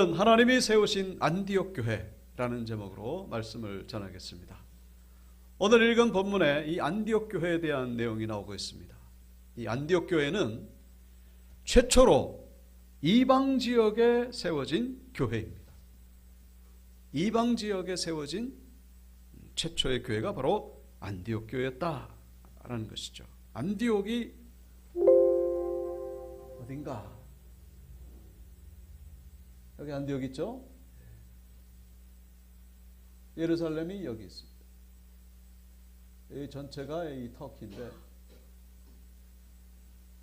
하나님이 세우신 안디옥 교회라는 제목으로 말씀을 전하겠습니다. 오늘 읽은 본문에 이 안디옥 교회에 대한 내용이 나오고 있습니다. 이 안디옥 교회는 최초로 이방 지역에 세워진 교회입니다. 이방 지역에 세워진 최초의 교회가 바로 안디옥 교회였다라는 것이죠. 안디옥이 어딘가? 여기 안디옥 있죠? 예루살렘이 여기 있습니다. 이 전체가 이 터키인데,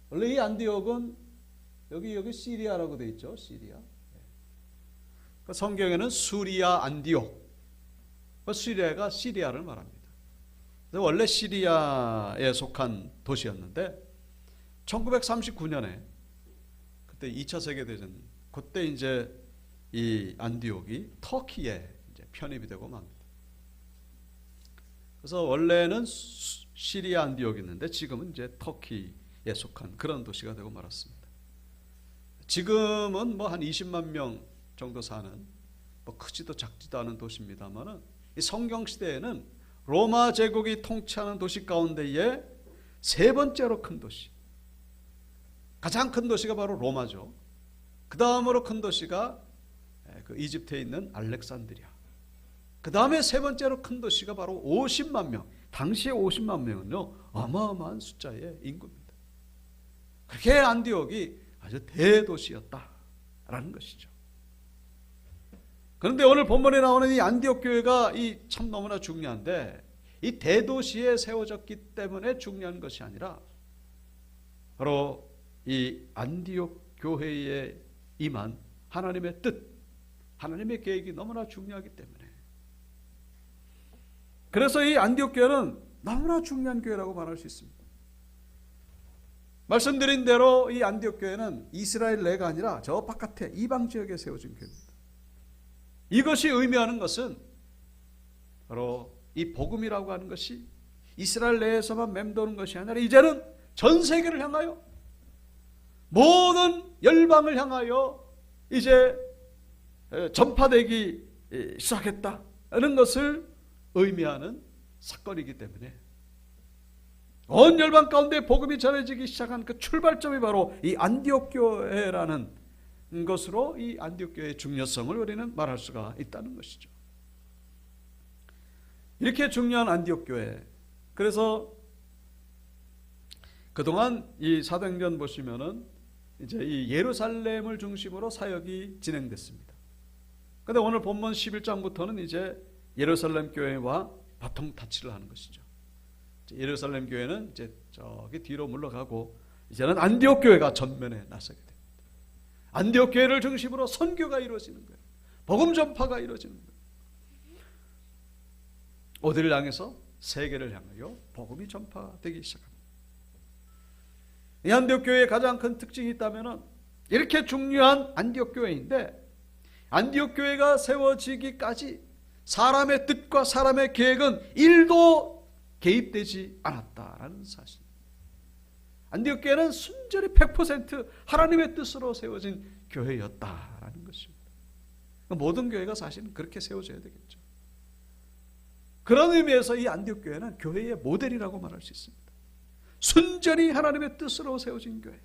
원래 이 안디옥은 여기 시리아라고 되어 있죠. 시리아. 성경에는 수리아 안디옥, 시리아가 시리아를 말합니다. 원래 시리아에 속한 도시였는데 1939년에 그때 2차 세계대전, 그때 이제 이 안디옥이 터키에 이제 편입이 되고 맙니다. 그래서 원래는 시리아 안디옥이었는데 지금은 이제 터키에 속한 그런 도시가 되고 말았습니다. 지금은 뭐 한 20만 명 정도 사는 뭐 크지도 작지도 않은 도시입니다만은 이 성경 시대에는 로마 제국이 통치하는 도시 가운데에 세 번째로 큰 도시, 가장 큰 도시가 바로 로마죠. 그 다음으로 큰 도시가 그 이집트에 있는 알렉산드리아. 그 다음에 세 번째로 큰 도시가 바로 50만 명. 당시에 50만 명은요, 어마어마한 숫자의 인구입니다. 그렇게 안디옥이 아주 대도시였다라는 것이죠. 그런데 오늘 본문에 나오는 이 안디옥 교회가 참 너무나 중요한데, 이 대도시에 세워졌기 때문에 중요한 것이 아니라 바로 이 안디옥 교회에 임한 하나님의 뜻, 하나님의 계획이 너무나 중요하기 때문에, 그래서 이 안디옥 교회는 너무나 중요한 교회라고 말할 수 있습니다. 말씀드린 대로 이 안디옥 교회는 이스라엘 내가 아니라 저 바깥에 이방 지역에 세워진 교회입니다. 이것이 의미하는 것은 바로 이 복음이라고 하는 것이 이스라엘 내에서만 맴도는 것이 아니라 이제는 전 세계를 향하여, 모든 열방을 향하여 이제 전파되기 시작했다는 것을 의미하는 사건이기 때문에 온 열방 가운데 복음이 전해지기 시작한 그 출발점이 바로 이 안디옥 교회라는 것으로 이 안디옥 교회의 중요성을 우리는 말할 수가 있다는 것이죠. 이렇게 중요한 안디옥 교회, 그래서 그동안 이 사도행전 보시면은 이제 이 예루살렘을 중심으로 사역이 진행됐습니다. 그런데 오늘 본문 11장부터는 이제 예루살렘 교회와 바통 타치를 하는 것이죠. 예루살렘 교회는 이제 저기 뒤로 물러가고 이제는 안디옥 교회가 전면에 나서게 됩니다. 안디옥 교회를 중심으로 선교가 이루어지는 거예요. 복음 전파가 이루어지는 거예요. 어디를 향해서? 세계를 향하여 복음이 전파되기 시작합니다. 이 안디옥 교회의 가장 큰 특징이 있다면 이렇게 중요한 안디옥 교회인데, 안디옥 교회가 세워지기까지 사람의 뜻과 사람의 계획은 1도 개입되지 않았다라는 사실. 안디옥 교회는 순전히 100% 하나님의 뜻으로 세워진 교회였다라는 것입니다. 모든 교회가 사실은 그렇게 세워져야 되겠죠. 그런 의미에서 이 안디옥 교회는 교회의 모델이라고 말할 수 있습니다. 순전히 하나님의 뜻으로 세워진 교회,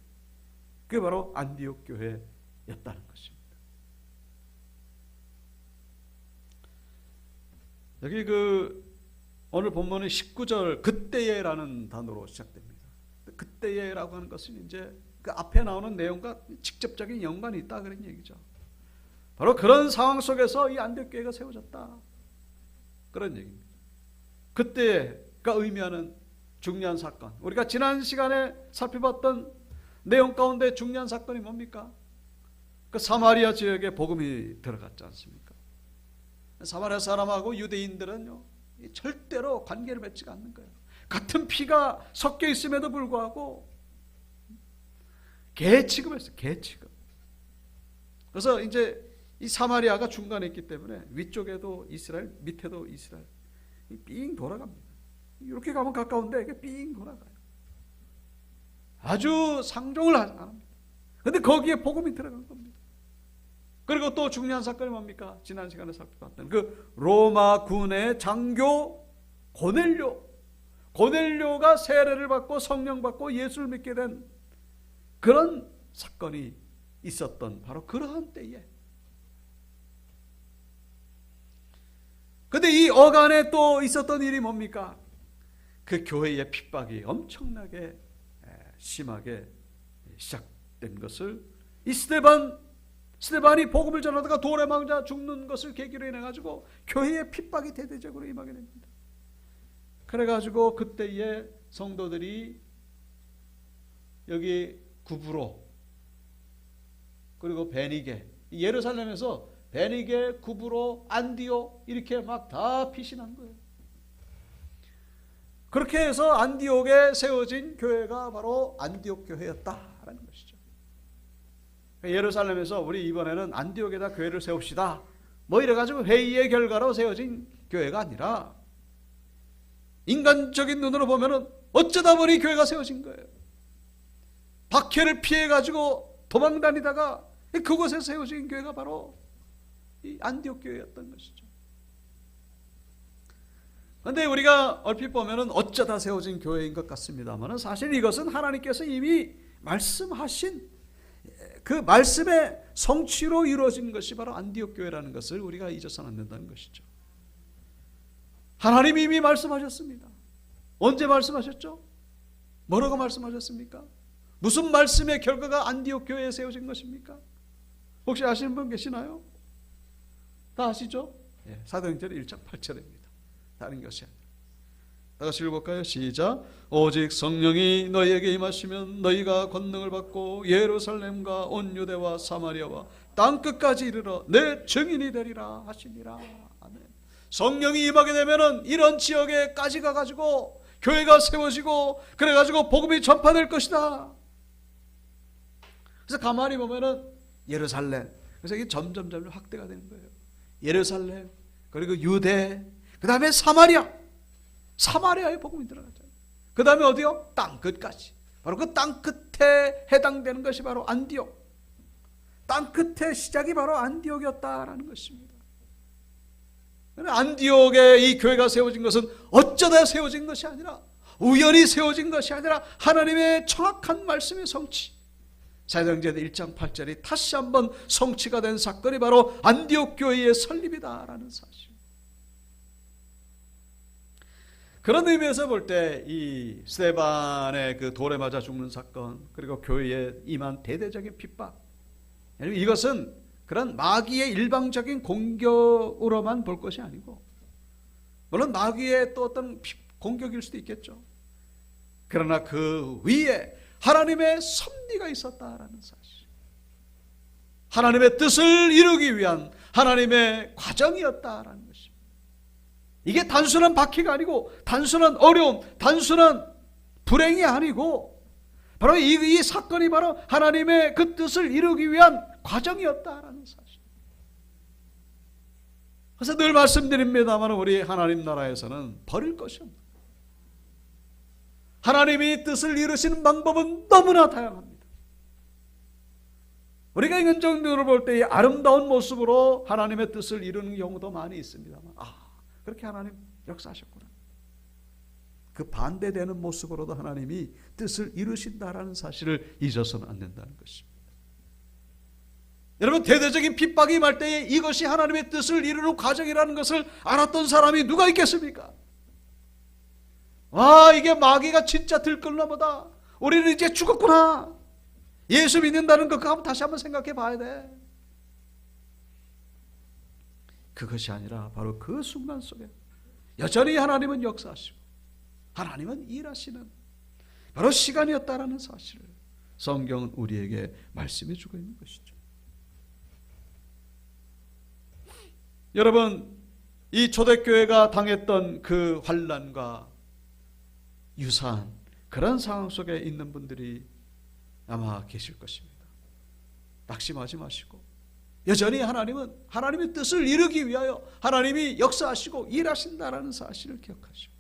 그게 바로 안디옥 교회였다는 것입니다. 여기 오늘 본문의 19절 그때에라는 단어로 시작됩니다. 그때에라고 하는 것은 이제 그 앞에 나오는 내용과 직접적인 연관이 있다 그런 얘기죠. 바로 그런 상황 속에서 이 안디옥 교회가 세워졌다, 그런 얘기입니다. 그때가 의미하는 중요한 사건, 우리가 지난 시간에 살펴봤던 내용 가운데 중요한 사건이 뭡니까? 그 사마리아 지역에 복음이 들어갔지 않습니까? 사마리아 사람하고 유대인들은요, 절대로 관계를 맺지가 않는 거예요. 같은 피가 섞여 있음에도 불구하고 개 취급했어요. 개 취급. 그래서 이제 이 사마리아가 중간에 있기 때문에 위쪽에도 이스라엘, 밑에도 이스라엘, 삥 돌아갑니다. 이렇게 가면 가까운데 이게 삥 돌아가요. 아주 상종을 합니다. 그런데 거기에 복음이 들어간 겁니다. 그리고 또 중요한 사건이 뭡니까? 지난 시간에 살펴봤던 그 로마 군의 장교 고넬료가 세례를 받고 성령 받고 예수를 믿게 된 그런 사건이 있었던 바로 그러한 때에, 근데 이 어간에 또 있었던 일이 뭡니까? 그 교회의 핍박이 엄청나게 심하게 시작된 것을, 이 스데반이 복음을 전하다가 돌에 맞아 죽는 것을 계기로 인해 가지고 교회의 핍박이 대대적으로 임하게 됩니다. 그래가지고 그때의 성도들이 여기 구브로 그리고 베니게, 예루살렘에서 베니게, 구브로, 안디옥 이렇게 막 다 피신한 거예요. 그렇게 해서 안디옥에 세워진 교회가 바로 안디옥 교회였다라는 것이죠. 예루살렘에서 우리 이번에는 안디옥에다 교회를 세웁시다 뭐 이래가지고 회의의 결과로 세워진 교회가 아니라, 인간적인 눈으로 보면은 어쩌다 보니 교회가 세워진 거예요. 박해를 피해가지고 도망다니다가 그곳에 세워진 교회가 바로 이 안디옥 교회였던 것이죠. 그런데 우리가 얼핏 보면은 어쩌다 세워진 교회인 것 같습니다만, 사실 이것은 하나님께서 이미 말씀하신 그 말씀의 성취로 이루어진 것이 바로 안디옥 교회라는 것을 우리가 잊어서는 안 된다는 것이죠. 하나님이 이미 말씀하셨습니다. 언제 말씀하셨죠? 뭐라고 말씀하셨습니까? 무슨 말씀의 결과가 안디옥 교회에 세워진 것입니까? 혹시 아시는 분 계시나요? 다 아시죠? 사도행전 1장 8절입니다. 다른 것이 아니라. 다 같이 읽어볼까요? 시작. 오직 성령이 너희에게 임하시면 너희가 권능을 받고 예루살렘과 온 유대와 사마리아와 땅끝까지 이르러 내 증인이 되리라 하시니라. 아멘. 성령이 임하게 되면은 이런 지역에까지 가가지고 교회가 세워지고 그래가지고 복음이 전파될 것이다. 그래서 가만히 보면은 예루살렘, 그래서 이게 점점 확대가 되는 거예요. 예루살렘, 그리고 유대, 그 다음에 사마리아에 복음이 들어가죠. 그 다음에 어디요? 땅끝까지. 바로 그 땅끝에 해당되는 것이 바로 안디옥. 땅끝의 시작이 바로 안디옥이었다라는 것입니다. 안디옥에 이 교회가 세워진 것은 어쩌다 세워진 것이 아니라, 우연히 세워진 것이 아니라 하나님의 정확한 말씀의 성취, 사도행전 1장 8절이 다시 한번 성취가 된 사건이 바로 안디옥 교회의 설립이다라는 사실. 그런 의미에서 볼 때 이 스데반의 그 돌에 맞아 죽는 사건, 그리고 교회에 임한 대대적인 핍박, 이것은 그런 마귀의 일방적인 공격으로만 볼 것이 아니고, 물론 마귀의 또 어떤 공격일 수도 있겠죠. 그러나 그 위에 하나님의 섭리가 있었다라는 사실, 하나님의 뜻을 이루기 위한 하나님의 과정이었다라는 것입니다. 이게 단순한 박해가 아니고, 단순한 어려움, 단순한 불행이 아니고, 바로 이 사건이 바로 하나님의 그 뜻을 이루기 위한 과정이었다라는 사실. 그래서 늘 말씀드립니다만, 우리 하나님 나라에서는 버릴 것이 없는, 하나님이 뜻을 이루시는 방법은 너무나 다양합니다. 우리가 인간적으로 볼 때 이 아름다운 모습으로 하나님의 뜻을 이루는 경우도 많이 있습니다만, 그렇게 하나님 역사하셨구나. 그 반대되는 모습으로도 하나님이 뜻을 이루신다라는 사실을 잊어서는 안 된다는 것입니다. 여러분, 대대적인 핍박이 임할 때에 이것이 하나님의 뜻을 이루는 과정이라는 것을 알았던 사람이 누가 있겠습니까? 이게 마귀가 진짜 들끓나 보다. 우리는 이제 죽었구나. 예수 믿는다는 것, 그거 다시 한번 생각해 봐야 돼. 그것이 아니라 바로 그 순간 속에 여전히 하나님은 역사하시고 하나님은 일하시는 바로 시간이었다라는 사실을 성경은 우리에게 말씀해 주고 있는 것이죠. 여러분, 이 초대교회가 당했던 그 환난과 유사한 그런 상황 속에 있는 분들이 아마 계실 것입니다. 낙심하지 마시고, 여전히 하나님은 하나님의 뜻을 이루기 위하여 하나님이 역사하시고 일하신다라는 사실을 기억하시고,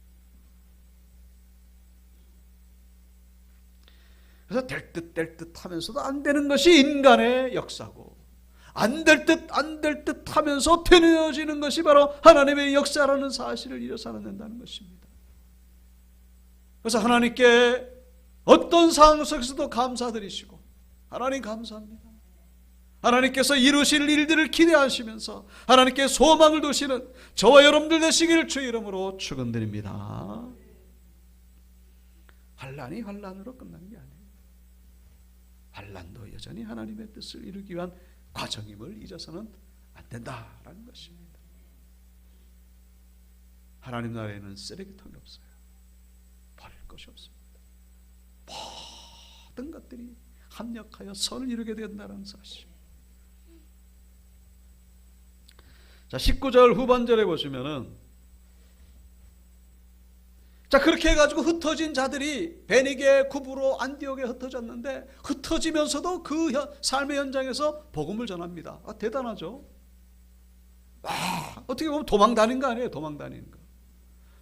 그래서 될 듯 하면서도 안 되는 것이 인간의 역사고, 안 될 듯 안 될 듯 하면서 되뇌어지는 것이 바로 하나님의 역사라는 사실을 잃어서 안 된다는 것입니다. 그래서 하나님께 어떤 상황 속에서도 감사드리시고, 하나님 감사합니다. 하나님께서 이루실 일들을 기대하시면서 하나님께 소망을 두시는 저와 여러분들 되시기를 주 이름으로 축원드립니다. 환난이 환난으로 끝나는 게 아니에요. 환난도 여전히 하나님의 뜻을 이루기 위한 과정임을 잊어서는 안 된다라는 것입니다. 하나님 나라에는 쓰레기통이 없어요. 버릴 것이 없습니다. 모든 것들이 합력하여 선을 이루게 된다는 사실. 자, 19절 후반절에 보시면은, 자, 그렇게 해가지고 흩어진 자들이 베니게, 구브로, 안디옥에 흩어졌는데, 흩어지면서도 그 삶의 현장에서 복음을 전합니다. 아, 대단하죠? 어떻게 보면 도망 다닌 거 아니에요? 도망 다니는 거.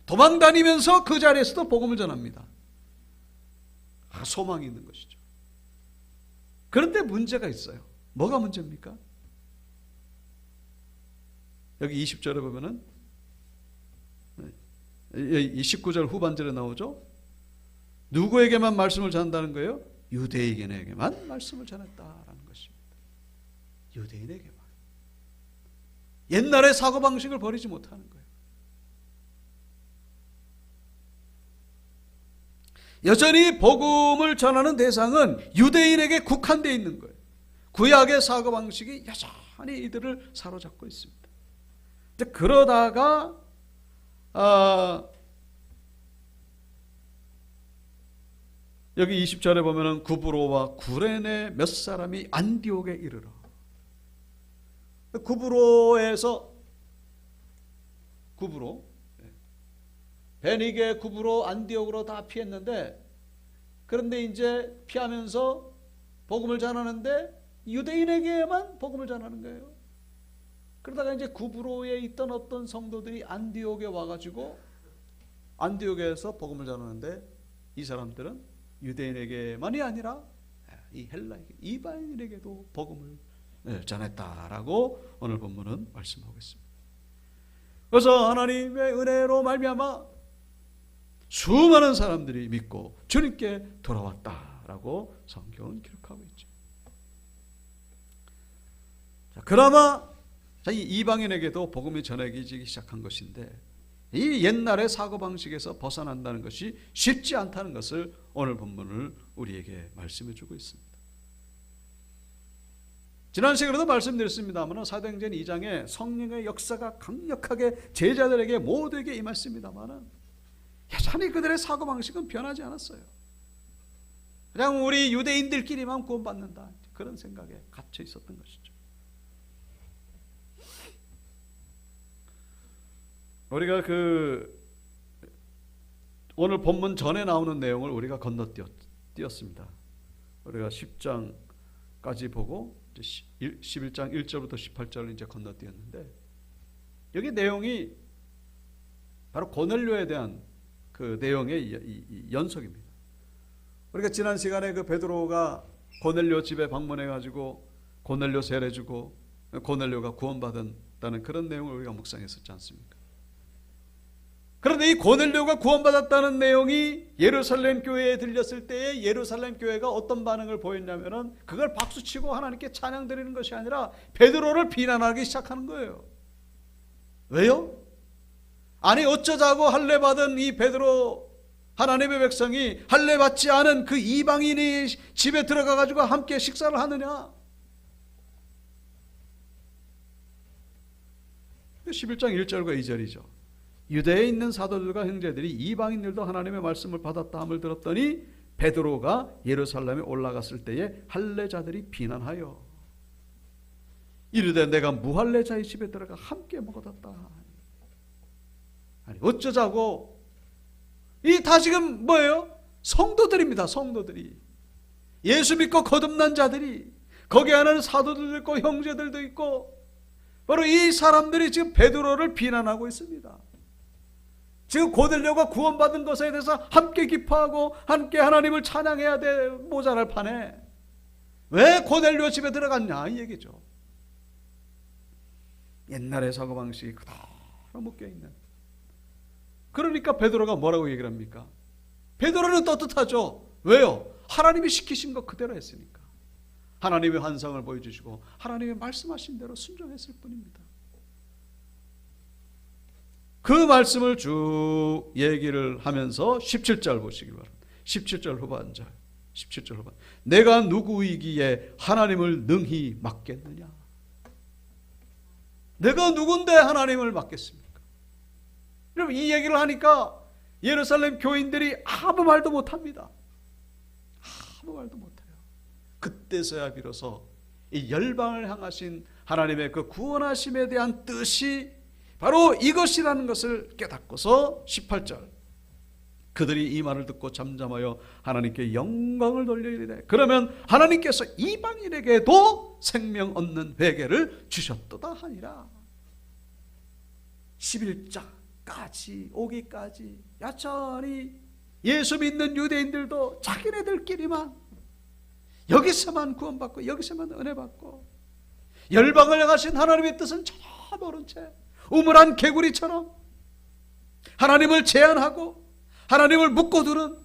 도망 다니면서 그 자리에서도 복음을 전합니다. 소망이 있는 것이죠. 그런데 문제가 있어요. 뭐가 문제입니까? 여기 20절에 보면은, 이 19절 후반절에 나오죠. 누구에게만 말씀을 전한다는 거예요? 유대인에게만 말씀을 전했다라는 것입니다. 유대인에게만. 옛날의 사고방식을 버리지 못하는 거예요. 여전히 복음을 전하는 대상은 유대인에게 국한되어 있는 거예요. 구약의 사고방식이 여전히 이들을 사로잡고 있습니다. 그러다가 여기 20절에 보면은 구브로와 구레네 몇 사람이 안디옥에 이르러. 구브로 베니게, 구브로, 안디옥으로 다 피했는데, 그런데 이제 피하면서 복음을 전하는데 유대인에게만 복음을 전하는 거예요. 그러다가 이제 구브로에 있던 어떤 성도들이 안디옥에 와가지고 안디옥에서 복음을 전하는데, 이 사람들은 유대인에게만이 아니라 이 헬라에게, 이방인에게도 복음을 전했다라고 오늘 본문은 말씀하고 있습니다. 그래서 하나님의 은혜로 말미암아 수많은 사람들이 믿고 주님께 돌아왔다라고 성경은 기록하고 있죠. 자, 그나마 이 이방인에게도 복음이 전해지기 시작한 것인데, 이 옛날의 사고방식에서 벗어난다는 것이 쉽지 않다는 것을 오늘 본문을 우리에게 말씀해 주고 있습니다. 지난 시간에도 말씀드렸습니다만 사도행전 2장에 성령의 역사가 강력하게 제자들에게 모두에게 임했습니다만 여전히 그들의 사고방식은 변하지 않았어요. 그냥 우리 유대인들끼리만 구원받는다, 그런 생각에 갇혀 있었던 것이죠. 우리가 오늘 본문 전에 나오는 내용을 우리가 건너뛰었습니다. 우리가 10장까지 보고 11장 1절부터 18절을 이제 건너뛰었는데, 여기 내용이 바로 고넬료에 대한 그 내용의 연속입니다. 우리가 지난 시간에 그 베드로가 고넬료 집에 방문해 가지고 고넬료 세례주고 고넬료가 구원받았다는 그런 내용을 우리가 묵상했었지 않습니까? 그런데 이 고넬료가 구원받았다는 내용이 예루살렘 교회에 들렸을 때에 예루살렘 교회가 어떤 반응을 보였냐면은 그걸 박수치고 하나님께 찬양 드리는 것이 아니라 베드로를 비난하기 시작하는 거예요. 왜요? 아니 어쩌자고 할례 받은 이 베드로, 하나님의 백성이 할례 받지 않은 그 이방인이 집에 들어가 가지고 함께 식사를 하느냐? 11장 1절과 2절이죠. 유대에 있는 사도들과 형제들이 이방인들도 하나님의 말씀을 받았다 함을 들었더니 베드로가 예루살렘에 올라갔을 때에 할례자들이 비난하여 이르되 내가 무할례자의 집에 들어가 함께 먹었다. 아니 어쩌자고, 이 다 지금 뭐예요? 성도들입니다. 성도들이, 예수 믿고 거듭난 자들이, 거기 안에는 사도들도 있고 형제들도 있고, 바로 이 사람들이 지금 베드로를 비난하고 있습니다. 지금 고넬료가 구원받은 것에 대해서 함께 기뻐하고 함께 하나님을 찬양해야 돼 모자랄 판에 왜 고넬료 집에 들어갔냐 이 얘기죠. 옛날의 사고방식이 그대로 묶여있는. 그러니까 베드로가 뭐라고 얘기를 합니까? 베드로는 떳떳하죠. 왜요? 하나님이 시키신 것 그대로 했으니까. 하나님의 환상을 보여주시고 하나님의 말씀하신 대로 순종했을 뿐입니다. 그 말씀을 쭉 얘기를 하면서 17절 보시기 바랍니다. 17절 후반절. 17절 후반. 내가 누구이기에 하나님을 능히 맡겠느냐? 내가 누군데 하나님을 맡겠습니까? 여러분, 이 얘기를 하니까 예루살렘 교인들이 아무 말도 못합니다. 아무 말도 못해요. 그때서야 비로소 이 열방을 향하신 하나님의 그 구원하심에 대한 뜻이 바로 이것이라는 것을 깨닫고서 18절 그들이 이 말을 듣고 잠잠하여 하나님께 영광을 돌리리되 그러면 하나님께서 이방인에게도 생명 얻는 회개를 주셨도다 하니라. 11장까지 오기까지 여전히 예수 믿는 유대인들도 자기네들끼리만 여기서만 구원받고 여기서만 은혜받고 열방을 향하신 하나님의 뜻은 전혀 모른 채 우물한 개구리처럼 하나님을 제한하고 하나님을 묶어두는,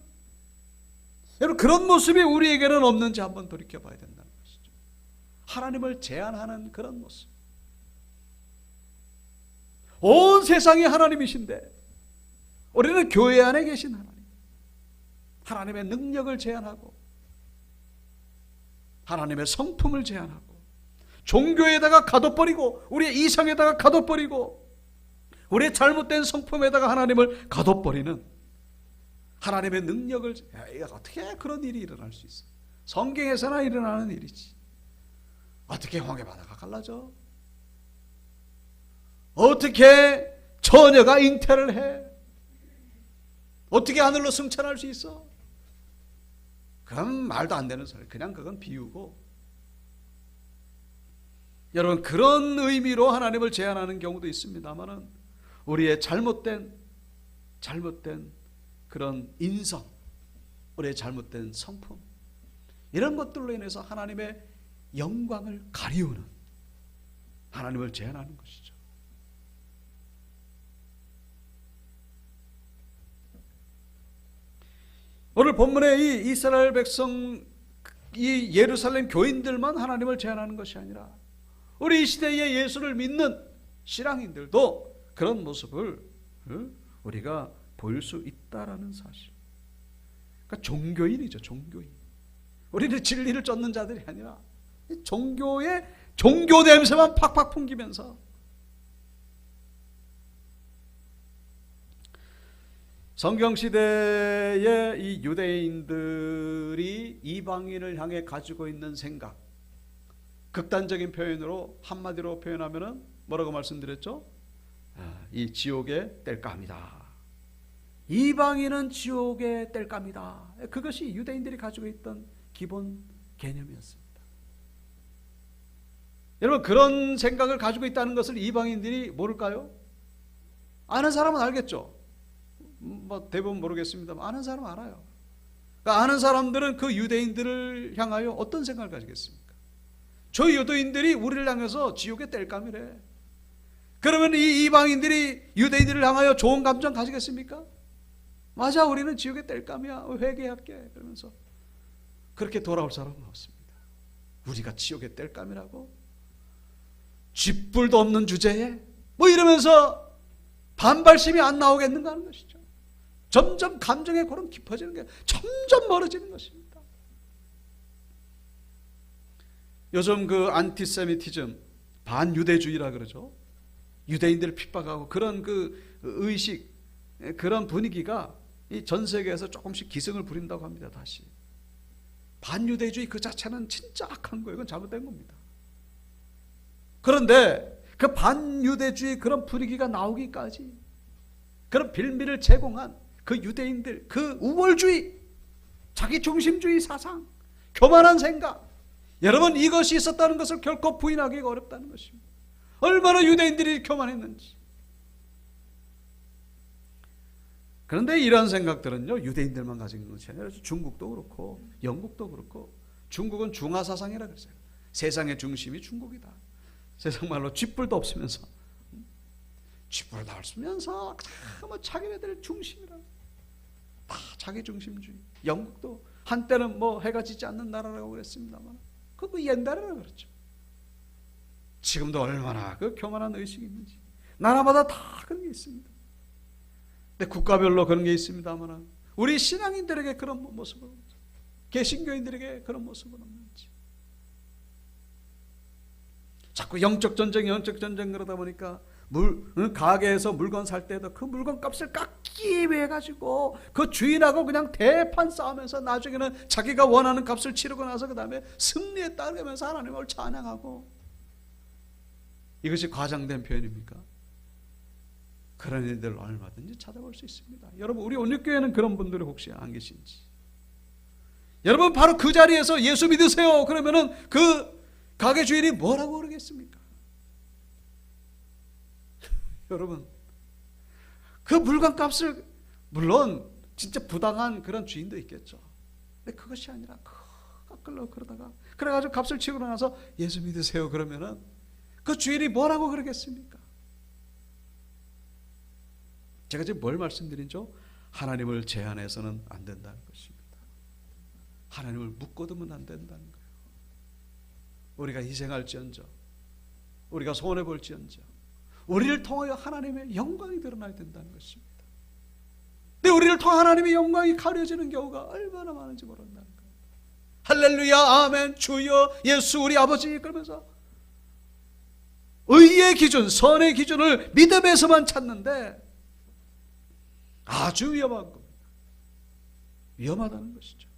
여러분, 그런 모습이 우리에게는 없는지 한번 돌이켜봐야 된다는 것이죠. 하나님을 제한하는 그런 모습. 온 세상이 하나님이신데 우리는 교회 안에 계신 하나님, 하나님의 능력을 제한하고 하나님의 성품을 제한하고 종교에다가 가둬버리고 우리의 이상에다가 가둬버리고 우리의 잘못된 성품에다가 하나님을 가둬버리는 하나님의 능력을, 어떻게 그런 일이 일어날 수 있어요? 성경에서나 일어나는 일이지. 어떻게 황해바다가 갈라져? 어떻게 처녀가 잉태를 해? 어떻게 하늘로 승천할 수 있어? 그건 말도 안 되는 소리. 그냥 그건 비유고. 여러분, 그런 의미로 하나님을 제한하는 경우도 있습니다만은 우리의 잘못된 그런 인성, 우리의 잘못된 성품, 이런 것들로 인해서 하나님의 영광을 가리우는, 하나님을 제한하는 것이죠. 오늘 본문의 이 이스라엘 백성, 이 예루살렘 교인들만 하나님을 제한하는 것이 아니라 우리 이 시대에 예수를 믿는 신앙인들도 그런 모습을 우리가 볼 수 있다라는 사실. 그러니까 종교인이죠, 종교인. 우리는 진리를 쫓는 자들이 아니라 종교의 종교 냄새만 팍팍 풍기면서 성경시대의 이 유대인들이 이방인을 향해 가지고 있는 생각, 극단적인 표현으로 한마디로 표현하면 뭐라고 말씀드렸죠? 이 지옥의 땔감이다. 이방인은 지옥의 땔감이다. 그것이 유대인들이 가지고 있던 기본 개념이었습니다. 여러분, 그런 생각을 가지고 있다는 것을 이방인들이 모를까요? 아는 사람은 알겠죠. 뭐 대부분 모르겠습니다만 아는 사람은 알아요. 그러니까 아는 사람들은 그 유대인들을 향하여 어떤 생각을 가지겠습니까? 저 유대인들이 우리를 향해서 지옥의 땔감이래. 그러면 이 이방인들이 유대인들을 향하여 좋은 감정 가지겠습니까? 맞아, 우리는 지옥의 땔감이야, 회개할게, 그러면서 그렇게 돌아올 사람은 없습니다. 우리가 지옥의 땔감이라고? 쥐뿔도 없는 주제에 뭐 이러면서 반발심이 안 나오겠는가 하는 것이죠. 점점 감정의 골은 깊어지는 게 점점 멀어지는 것입니다. 요즘 그 안티세미티즘, 반유대주의라 그러죠. 유대인들을 핍박하고 그런 그 의식, 그런 분위기가 이 전 세계에서 조금씩 기승을 부린다고 합니다. 다시 반유대주의 그 자체는 진짜 악한 거예요. 이건 잘못된 겁니다. 그런데 그 반유대주의 그런 분위기가 나오기까지 그런 빌미를 제공한 그 유대인들, 그 우월주의, 자기중심주의 사상, 교만한 생각, 여러분, 이것이 있었다는 것을 결코 부인하기가 어렵다는 것입니다. 얼마나 유대인들이 교만했는지. 그런데 이런 생각들은요, 유대인들만 가진 것이 아니라 중국도 그렇고 영국도 그렇고, 중국은 중화사상이라 그랬어요. 세상의 중심이 중국이다. 세상 말로 쥐뿔도 없으면서, 쥐뿔도 없으면서 뭐 자기네들 중심이라, 다 자기 중심주의. 영국도 한때는 뭐 해가 지지 않는 나라라고 그랬습니다만, 그거 옛날이라 그랬죠. 지금도 얼마나 그 교만한 의식이 있는지. 나라마다 다 그런 게 있습니다. 근데 국가별로 그런 게 있습니다만, 우리 신앙인들에게 그런 모습은 없죠. 개신교인들에게 그런 모습은 없는지. 자꾸 영적 전쟁 그러다 보니까 가게에서 물건 살 때도 그 물건 값을 깎기 위해 가지고 그 주인하고 그냥 대판 싸우면서 나중에는 자기가 원하는 값을 치르고 나서 그 다음에 승리에 따르면서 하나님을 찬양하고, 이것이 과장된 표현입니까? 그런 일들 얼마든지 찾아볼 수 있습니다. 여러분, 우리 온유교회는 그런 분들이 혹시 안 계신지. 여러분, 바로 그 자리에서 예수 믿으세요 그러면은 그 가게 주인이 뭐라고 그러겠습니까? 여러분, 그 물건 값을, 물론 진짜 부당한 그런 주인도 있겠죠. 근데 그것이 아니라 깎으려고 그러다가, 그래가지고 값을 치고 나서 예수 믿으세요 그러면은 그 주인이 뭐라고 그러겠습니까? 제가 지금 뭘 말씀드린죠? 하나님을 제한해서는 안 된다는 것입니다. 하나님을 묶어두면 안 된다는 거예요. 우리가 희생할지언정, 우리가 손해볼지언정, 우리를 통하여 하나님의 영광이 드러나야 된다는 것입니다. 근데 우리를 통해 하나님의 영광이 가려지는 경우가 얼마나 많은지 모른다는 거예요. 할렐루야, 아멘, 주여, 예수 우리 아버지, 그러면서 의의 기준, 선의 기준을 믿음에서만 찾는데 아주 위험한 겁니다. 위험하다는 것이죠.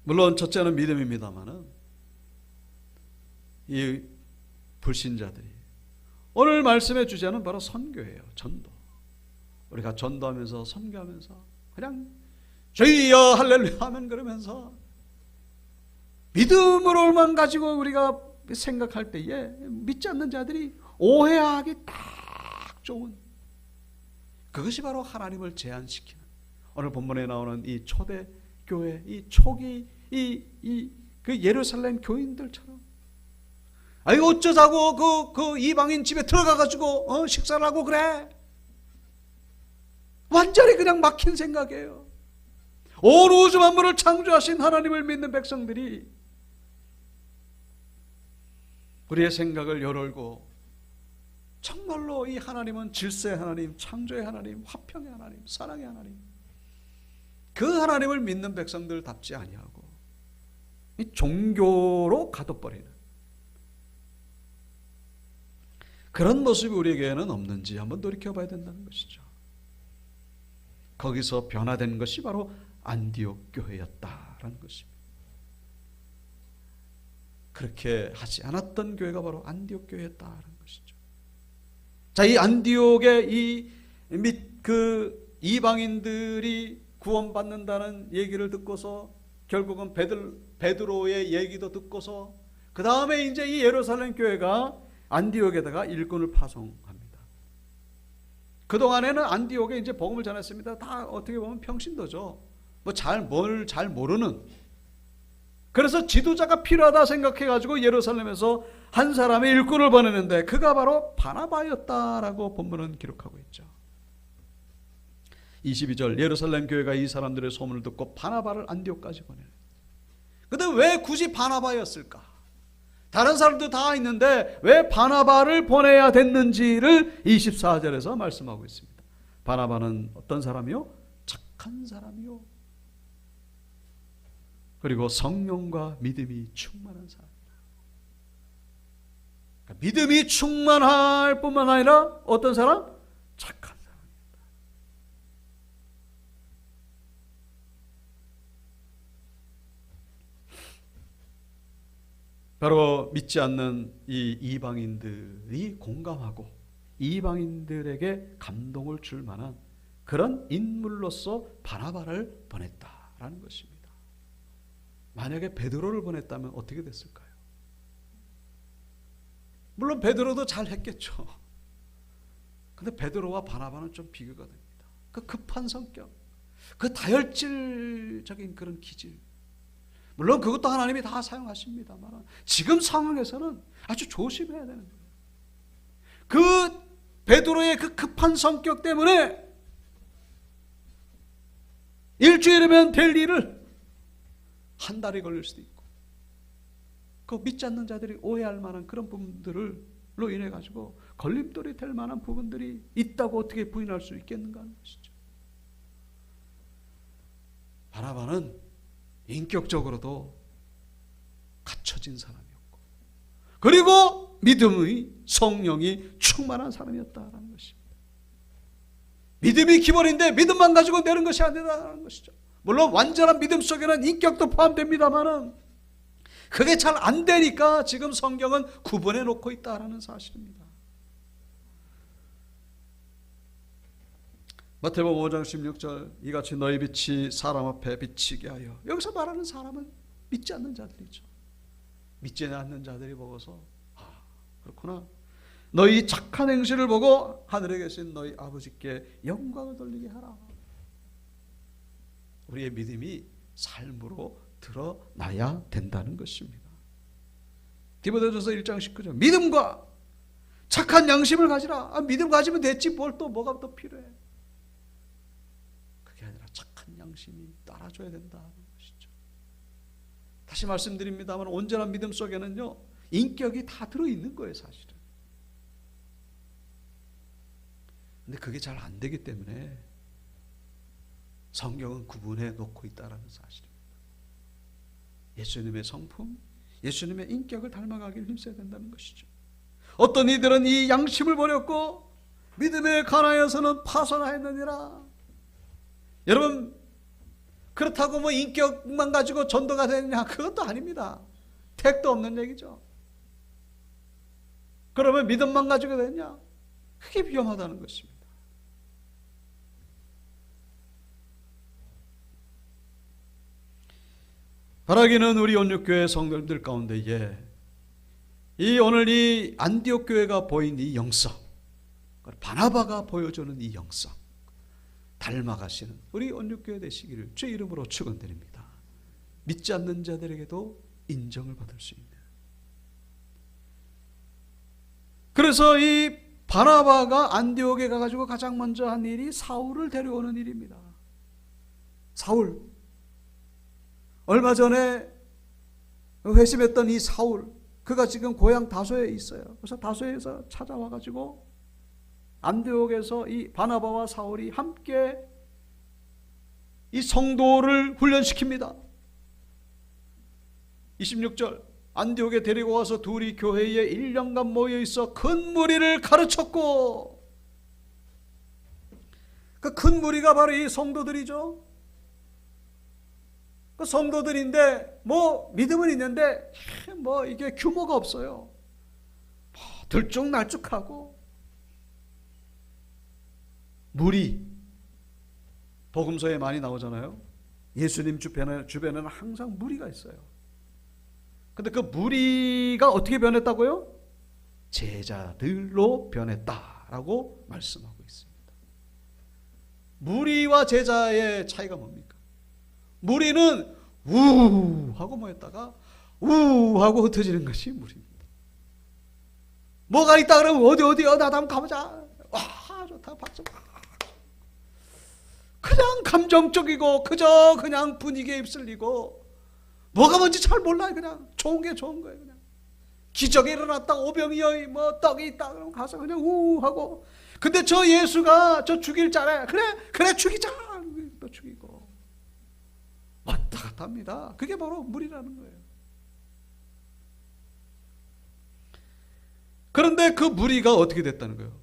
물론 첫째는 믿음입니다만은, 이 불신자들이, 오늘 말씀의 주제는 바로 선교예요. 전도. 우리가 전도하면서 선교하면서 그냥 주여 할렐루야 하면 그러면서 믿음으로만 가지고 우리가 생각할 때에 믿지 않는 자들이 오해하기 딱 좋은, 그것이 바로 하나님을 제한시키는, 오늘 본문에 나오는 이 초대 교회, 이 초기 그 예루살렘 교인들처럼, 아니 어쩌자고 그 이방인 집에 들어가가지고 식사를 하고 그래. 완전히 그냥 막힌 생각이에요. 온 우주 만물을 창조하신 하나님을 믿는 백성들이 우리의 생각을 열어고, 정말로 이 하나님은 질서의 하나님, 창조의 하나님, 화평의 하나님, 사랑의 하나님, 그 하나님을 믿는 백성들답지 아니하고 이 종교로 가둬버리는 그런 모습이 우리에게는 없는지 한번 돌이켜봐야 된다는 것이죠. 거기서 변화된 것이 바로 안디옥 교회였다라는 것입니다. 그렇게 하지 않았던 교회가 바로 안디옥 교회였다라는 것이죠. 자, 이 안디옥의 그 이방인들이 구원받는다는 얘기를 듣고서, 결국은 베드로의 얘기도 듣고서, 그 다음에 이제 이 예루살렘 교회가 안디옥에다가 일꾼을 파송합니다. 그동안에는 안디옥에 이제 복음을 전했습니다. 다 어떻게 보면 평신도죠. 뭘 잘 모르는. 그래서 지도자가 필요하다 생각해가지고 예루살렘에서 한 사람의 일꾼을 보내는데 그가 바로 바나바였다라고 본문은 기록하고 있죠. 22절, 예루살렘 교회가 이 사람들의 소문을 듣고 바나바를 안디옥까지 보내요. 근데 왜 굳이 바나바였을까? 다른 사람도 다 있는데 왜 바나바를 보내야 됐는지를 24절에서 말씀하고 있습니다. 바나바는 어떤 사람이요? 착한 사람이요, 그리고 성령과 믿음이 충만한 사람. 그러니까 믿음이 충만할 뿐만 아니라 어떤 사람? 착한 사람입니다. 바로 믿지 않는 이 이방인들이 공감하고 이방인들에게 감동을 줄 만한 그런 인물로서 바나바를 보냈다라는 것입니다. 만약에 베드로를 보냈다면 어떻게 됐을까요? 물론 베드로도 잘했겠죠. 근데 베드로와 바나바는 좀 비교가 됩니다. 그 급한 성격, 그 다혈질적인 그런 기질, 물론 그것도 하나님이 다 사용하십니다만 지금 상황에서는 아주 조심해야 되는 거예요. 그 베드로의 그 급한 성격 때문에 일주일이면 될 일을 한 달이 걸릴 수도 있고, 그 믿지 않는 자들이 오해할 만한 그런 부분들로 인해 가지고 걸림돌이 될 만한 부분들이 있다고 어떻게 부인할 수 있겠는가 하는 것이죠. 바나바는 인격적으로도 갖춰진 사람이었고, 그리고 믿음의 성령이 충만한 사람이었다라는 것입니다. 믿음이 기본인데 믿음만 가지고 되는 것이 아니라는 것이죠. 물론 완전한 믿음 속에는 인격도 포함됩니다만은 그게 잘 안 되니까 지금 성경은 구분해 놓고 있다라는 사실입니다. 마태복음 5장 16절, 이같이 너희 빛이 사람 앞에 비치게 하여. 여기서 말하는 사람은 믿지 않는 자들이죠. 믿지 않는 자들이 보고서 그렇구나, 너희 착한 행실을 보고 하늘에 계신 너희 아버지께 영광을 돌리게 하라. 우리의 믿음이 삶으로 드러나야 된다는 것입니다. 디모데전서 1장 19절, 믿음과 착한 양심을 가지라. 믿음 가지면 됐지 뭘 또 뭐가 더 필요해. 그게 아니라 착한 양심이 따라줘야 된다는 것이죠. 다시 말씀드립니다만 온전한 믿음 속에는요, 인격이 다 들어있는 거예요, 사실은. 근데 그게 잘 안 되기 때문에 성경은 구분해 놓고 있다는 사실입니다. 예수님의 성품, 예수님의 인격을 닮아가길 힘써야 된다는 것이죠. 어떤 이들은 이 양심을 버렸고 믿음에 관하여서는 파선하였느니라. 여러분, 그렇다고 뭐 인격만 가지고 전도가 되느냐? 그것도 아닙니다. 택도 없는 얘기죠. 그러면 믿음만 가지고 되느냐? 그게 위험하다는 것입니다. 바라기는 우리 온육교회 성도님들 가운데에 오늘 이 안디옥 교회가 보인 이 영성, 바나바가 보여주는 이 영성, 닮아가시는 우리 온육교회 되시기를 주의 이름으로 축원드립니다. 믿지 않는 자들에게도 인정을 받을 수 있는. 그래서 이 바나바가 안디옥에 가가지고 가장 먼저 한 일이 사울을 데려오는 일입니다. 사울, 얼마 전에 회심했던 이 사울, 그가 지금 고향 다소에 있어요. 그래서 다소에서 찾아와가지고 안디옥에서 이 바나바와 사울이 함께 이 성도를 훈련시킵니다. 26절, 안디옥에 데리고 와서 둘이 교회에 1년간 모여있어 큰 무리를 가르쳤고, 그 큰 무리가 바로 이 성도들이죠. 그 성도들인데 뭐 믿음은 있는데 뭐 이게 규모가 없어요. 들쭉날쭉하고, 무리, 복음서에 많이 나오잖아요. 예수님 주변에는 항상 무리가 있어요. 근데 그 무리가 어떻게 변했다고요? 제자들로 변했다라고 말씀하고 있습니다. 무리와 제자의 차이가 뭡니까? 무리는 우 하고 모였다가 우 하고 흩어지는 것이 무리입니다. 뭐가 있다 그러면 어디 나도 한번 가보자. 와 좋다 박수. 그냥 감정적이고 그저 그냥 분위기에 휩쓸리고 뭐가 뭔지 잘 몰라요. 그냥 좋은 게 좋은 거예요. 그냥 기적이 일어났다, 오병이어이 뭐 떡이 있다 그러면 가서 그냥 우 하고. 근데 저 예수가 저 죽일 자래. 그래 죽이자. 또 죽이고 왔다 갔다 합니다. 그게 바로 무리라는 거예요. 그런데 그 무리가 어떻게 됐다는 거예요?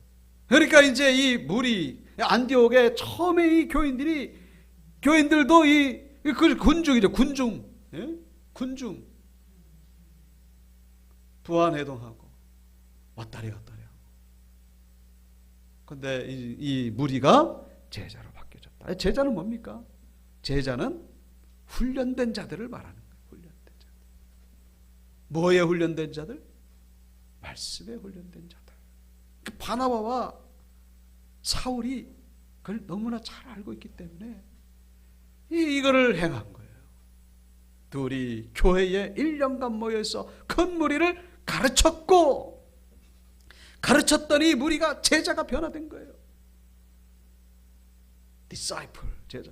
그러니까 이제 이 무리, 안디옥에 처음에 이 교인들도 그 군중이죠. 군중. 예? 군중. 부안해동하고 왔다리 갔다리 하고. 근데 이 무리가 제자로 바뀌어졌다. 제자는 뭡니까? 제자는 훈련된 자들을 말하는 거예요. 훈련된 자들. 뭐에 훈련된 자들? 말씀에 훈련된 자들. 그 바나바와 사울이 그걸 너무나 잘 알고 있기 때문에 이거를 행한 거예요. 둘이 교회에 1년간 모여서 큰 무리를 가르쳤고, 가르쳤더니 무리가 제자가 변화된 거예요. disciple, 제자.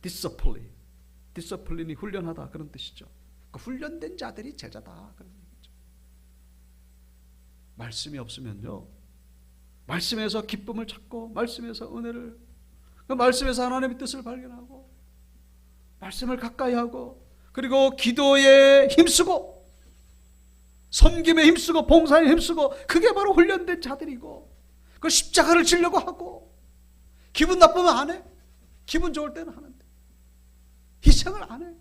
discipline이 훈련하다, 그런 뜻이죠. 그 훈련된 자들이 제자다, 그런 얘기죠. 말씀이 없으면요, 말씀에서 기쁨을 찾고, 말씀에서 은혜를, 그 말씀에서 하나님의 뜻을 발견하고, 말씀을 가까이 하고, 그리고 기도에 힘쓰고, 섬김에 힘쓰고, 봉사에 힘쓰고, 그게 바로 훈련된 자들이고, 그 십자가를 지려고 하고, 기분 나쁘면 안 해. 기분 좋을 때는 하는데 희생을 안 해.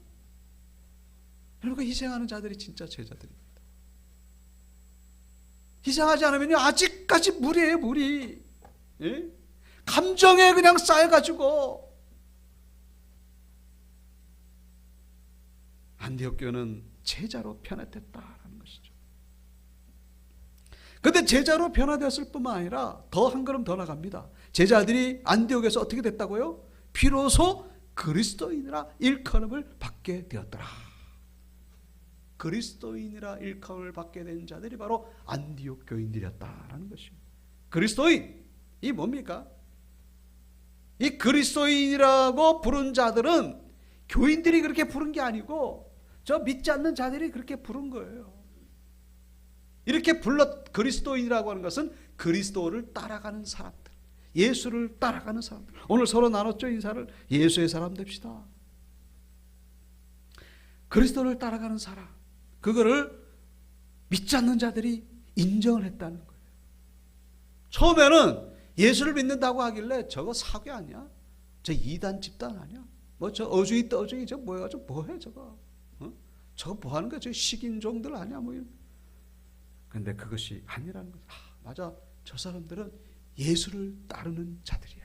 그러니까 희생하는 자들이 진짜 제자들입니다. 희생하지 않으면 아직까지 무리예요, 무리. 예? 감정에 그냥 쌓여가지고. 안디옥 교회는 제자로 변화됐다라는 것이죠. 그런데 제자로 변화되었을 뿐만 아니라 더 한 걸음 더 나갑니다. 제자들이 안디옥에서 어떻게 됐다고요? 비로소 그리스도인이라 일컬음을 받게 되었더라. 그리스도인이라 일컬음을 받게 된 자들이 바로 안디옥 교인들이었다라는 것입니다. 그리스도인이 뭡니까? 이 그리스도인이라고 부른 자들은 교인들이 그렇게 부른 게 아니고 저 믿지 않는 자들이 그렇게 부른 거예요. 이렇게 불러 그리스도인이라고 하는 것은 그리스도를 따라가는 사람들, 예수를 따라가는 사람들. 오늘 서로 나눴죠, 인사를. 예수의 사람 됩시다. 그리스도를 따라가는 사람, 그거를 믿지 않는 자들이 인정을 했다는 거예요. 처음에는 예수를 믿는다고 하길래 저거 사괴 아니야? 저 이단 집단 아니야? 뭐 저 어주이 떠주이 저 뭐야, 저 뭐해 저거? 저거 뭐 하는 거야? 저 식인종들 아니야? 뭐 이런. 근데 그것이 아니라는 거죠. 맞아, 저 사람들은 예수를 따르는 자들이야.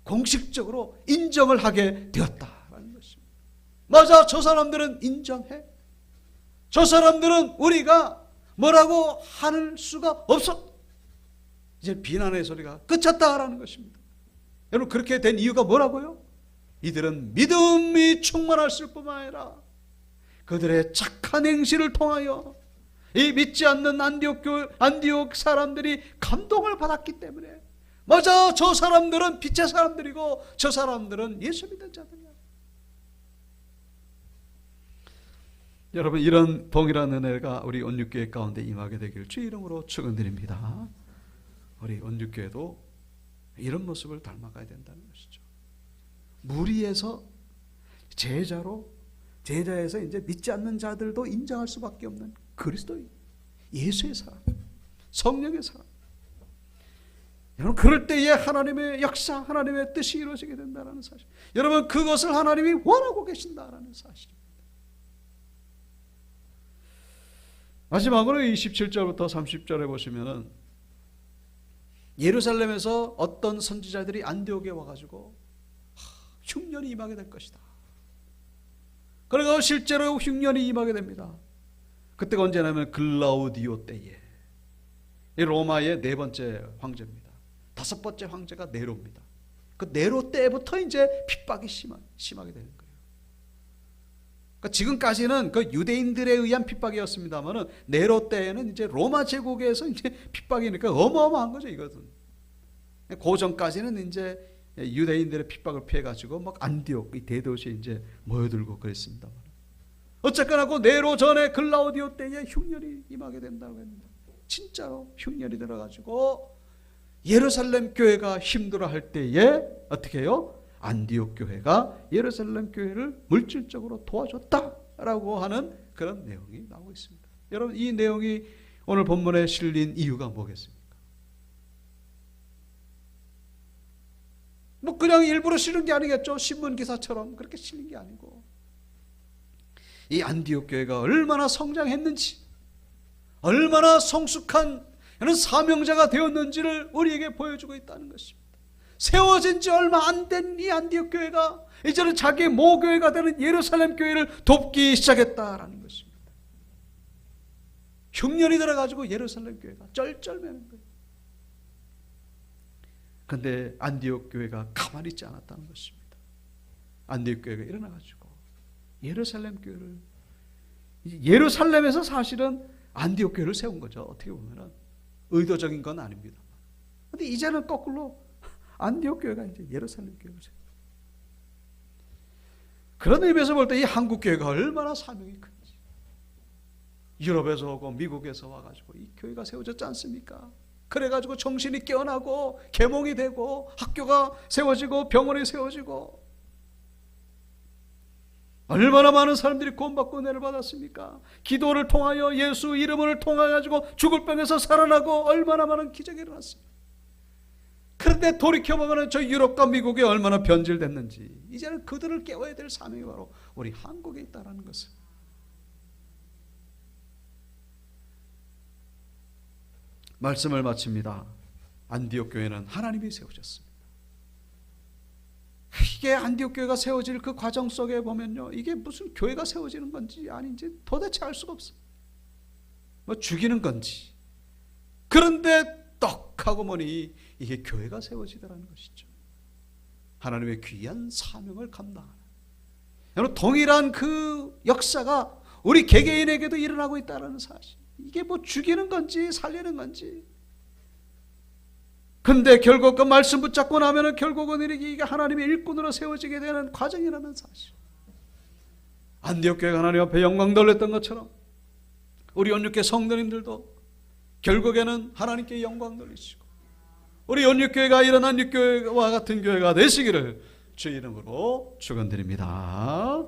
공식적으로 인정을 하게 되었다라는 것입니다. 맞아, 저 사람들은 인정해. 저 사람들은 우리가 뭐라고 할 수가 없어. 이제 비난의 소리가 그쳤다라는 것입니다. 여러분, 그렇게 된 이유가 뭐라고요? 이들은 믿음이 충만했을 뿐만 아니라 그들의 착한 행실을 통하여 이 믿지 않는 안디옥 사람들이 감동을 받았기 때문에, 맞아, 저 사람들은 빛의 사람들이고 저 사람들은 예수 믿는 자들이야. 여러분, 이런 동일한 은혜가 우리 온육교회 가운데 임하게 되길 주 이름으로 축원드립니다. 우리 온육교회도 이런 모습을 닮아가야 된다는 것이죠. 무리에서 제자에서 이제 믿지 않는 자들도 인정할 수밖에 없는 그리스도인, 예수의 사람, 성령의 사람. 여러분, 그럴 때에 하나님의 역사, 하나님의 뜻이 이루어지게 된다는 사실. 여러분, 그것을 하나님이 원하고 계신다라는 사실입니다. 마지막으로 27절부터 30절에 보시면은 예루살렘에서 어떤 선지자들이 안디옥에 와가지고 흉년이 임하게 될 것이다. 그리고 실제로 흉년이 임하게 됩니다. 그때가 언제냐면 글라우디오 때에, 이 로마의 네 번째 황제입니다. 다섯 번째 황제가 네로입니다. 그 네로 때부터 이제 핍박이 심하게 되는 거예요. 그러니까 지금까지는 그 유대인들에 의한 핍박이었습니다만은 네로 때에는 이제 로마 제국에서 이제 핍박이니까 어마어마한 거죠, 이것은. 그 전까지는 이제 유대인들의 핍박을 피해가지고 막 안디옥, 이 대도시에 이제 모여들고 그랬습니다만. 어쨌거나 그 네로 전에 글라우디오 때에 흉년이 임하게 된다고 합니다. 진짜로 흉년이 들어가지고 예루살렘 교회가 힘들어할 때에 어떻게 해요? 안디옥 교회가 예루살렘 교회를 물질적으로 도와줬다라고 하는 그런 내용이 나오고 있습니다. 여러분, 이 내용이 오늘 본문에 실린 이유가 뭐겠습니까? 뭐 그냥 일부러 실은 게 아니겠죠. 신문 기사처럼 그렇게 실린 게 아니고, 이 안디옥 교회가 얼마나 성장했는지, 얼마나 성숙한 이런 사명자가 되었는지를 우리에게 보여주고 있다는 것입니다. 세워진 지 얼마 안 된 이 안디옥 교회가 이제는 자기의 모교회가 되는 예루살렘 교회를 돕기 시작했다라는 것입니다. 흉년이 들어가지고 예루살렘 교회가 쩔쩔매는 거예요. 그런데 안디옥 교회가 가만히 있지 않았다는 것입니다. 안디옥 교회가 일어나가지고 예루살렘 교회를, 예루살렘에서 사실은 안디옥 교회를 세운 거죠. 어떻게 보면은 의도적인 건 아닙니다. 근데 이제는 거꾸로 안디옥 교회가 이제 예루살렘 교회를 세운. 그런 의미에서 볼 때 이 한국 교회가 얼마나 사명이 큰지. 유럽에서 오고 미국에서 와가지고 이 교회가 세워졌지 않습니까? 그래가지고 정신이 깨어나고 계몽이 되고 학교가 세워지고 병원이 세워지고 얼마나 많은 사람들이 구원받고 은혜를 받았습니까? 기도를 통하여 예수 이름을 통하여 죽을 병에서 살아나고 얼마나 많은 기적이 일어났습니다. 그런데 돌이켜보면 저 유럽과 미국이 얼마나 변질됐는지 이제는 그들을 깨워야 될 사명이 바로 우리 한국에 있다는 것을. 말씀을 마칩니다. 안디옥 교회는 하나님이 세우셨습니다. 이게 안디옥 교회가 세워질 그 과정 속에 보면요, 이게 무슨 교회가 세워지는 건지 아닌지 도대체 알 수가 없어요. 뭐 죽이는 건지. 그런데 떡 하고 보니 이게 교회가 세워지더라는 것이죠. 하나님의 귀한 사명을 감당하는, 여러분 동일한 그 역사가 우리 개개인에게도 일어나고 있다는 사실. 이게 뭐 죽이는 건지 살리는 건지. 근데 결국 그 말씀 붙잡고 나면은 결국은 이게 하나님의 일꾼으로 세워지게 되는 과정이라는 사실. 안디옥 교회가 하나님 앞에 영광 돌렸던 것처럼 우리 온유교회 성도님들도 결국에는 하나님께 영광 돌리시고 우리 온유교회가 일어난 육교회와 같은 교회가 되시기를 주의 이름으로 축원드립니다.